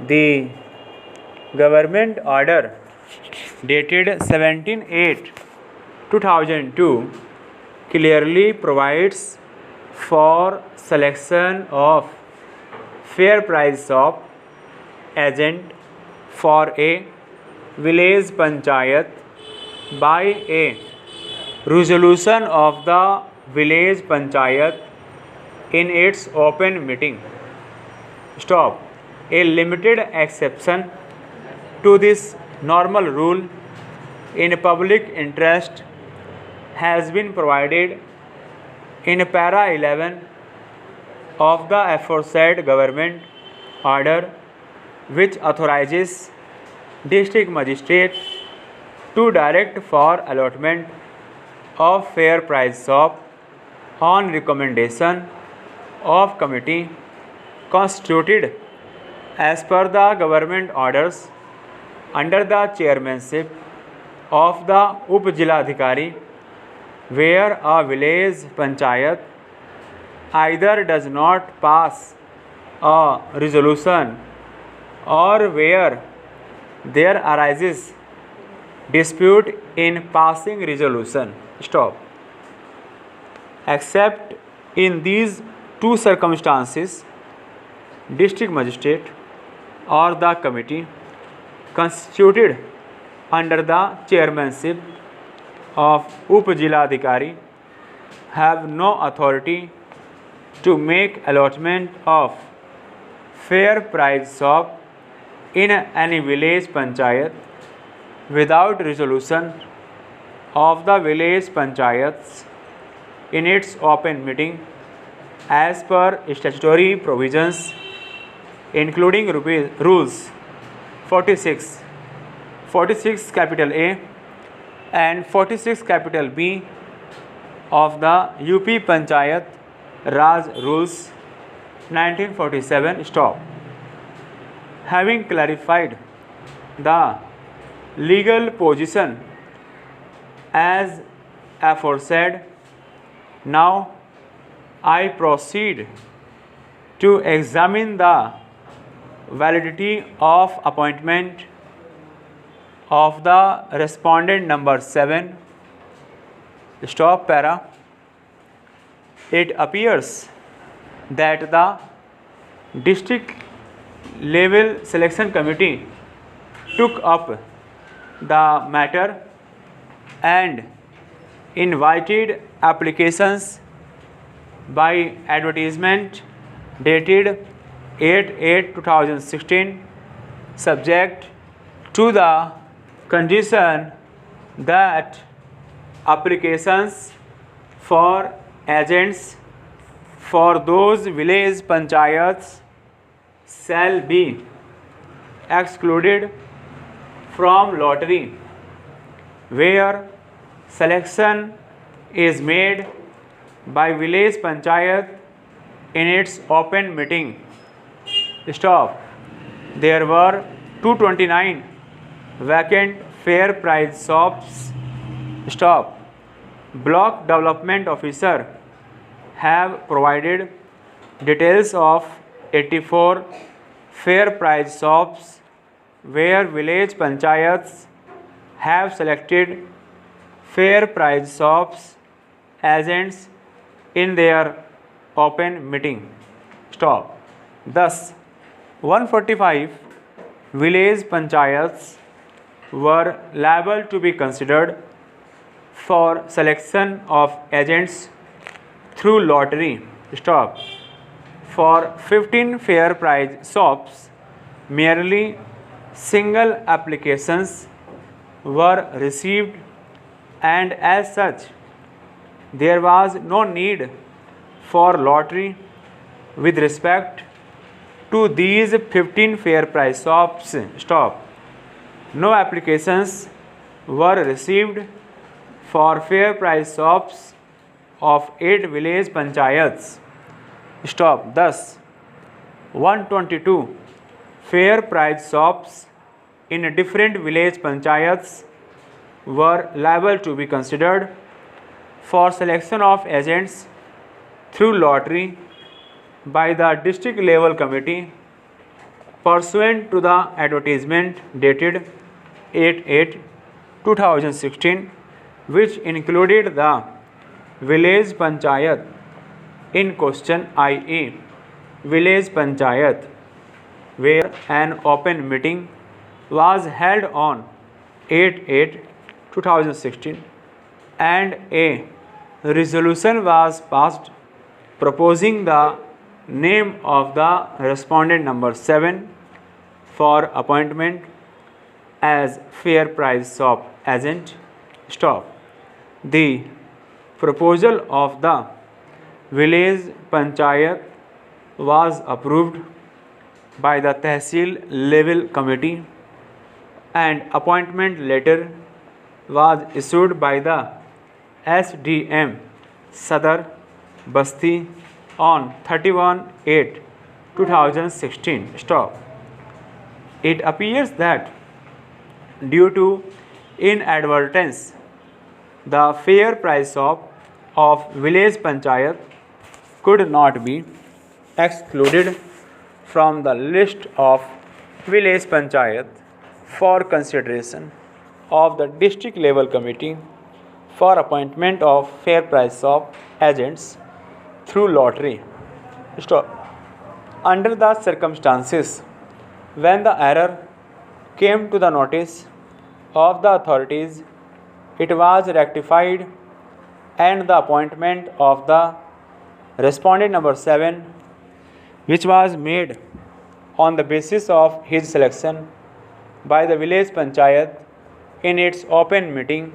The government order dated 17/8/2002 clearly provides for selection of fair price shop agent for a village panchayat by a resolution of the village panchayat in its open meeting. Stop. A limited exception to this normal rule in public interest has been provided in para 11 of the aforesaid government order, which authorizes district magistrate to direct for allotment of fair price shop on recommendation of committee constituted as per the government orders under the chairmanship of the Up-Jiladhikari, where a village panchayat either does not pass a resolution or where there arises dispute in passing resolution. Stop. Except in these two circumstances, district magistrate or the committee constituted under the chairmanship of Up-Jiladhikari have no authority to make allotment of fair price shop in any village panchayat without resolution of the village panchayats in its open meeting as per statutory provisions, including rules 46, 46 capital A and 46 capital B of the UP Panchayat Raj Rules 1947. Stop. Having clarified the legal position as aforesaid, now I proceed to examine the validity of appointment of the respondent number 7. Stop para. It appears that the district level selection committee took up the matter and invited applications by advertisement dated 8/8/2016, subject to the condition that applications for agents for those village panchayats shall be excluded from lottery where selection is made by village panchayat in its open meeting. Stop. There were 229 vacant fair price shops. Stop. Block development officer have provided details of 84 fair price shops where village panchayats have selected fair price shops agents in their open meeting. Stop. Thus, 145 village panchayats were liable to be considered for selection of agents through lottery. Stop. For 15 fair price shops, merely single applications were received, and as such, there was no need for lottery with respect to these 15 fair price shops. Stop. No applications were received for fair price shops of 8 village panchayats. Stop. Thus, 122 fair price shops in different village panchayats were liable to be considered for selection of agents through lottery by the district level committee pursuant to the advertisement dated 8/8/2016, which included the village panchayat in question, i.e. village panchayat, where an open meeting was held on 8/8/2016 and a resolution was passed proposing the name of the respondent number 7 for appointment as fair price shop agent. Stop. The proposal of the village panchayat was approved by the Tehsil level committee and appointment letter was issued by the SDM Sadar Basti on 31/8/2016. Stop. It appears that due to inadvertence, the fair price of village panchayat could not be excluded from the list of village panchayat for consideration of the district level committee for appointment of fair price of agents through lottery. Stop. Under the circumstances, when the error came to the notice of the authorities, it was rectified and the appointment of the respondent number 7, which was made on the basis of his selection by the village panchayat in its open meeting,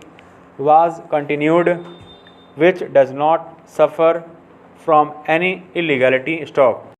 was continued, which does not suffer from any illegality. Stop.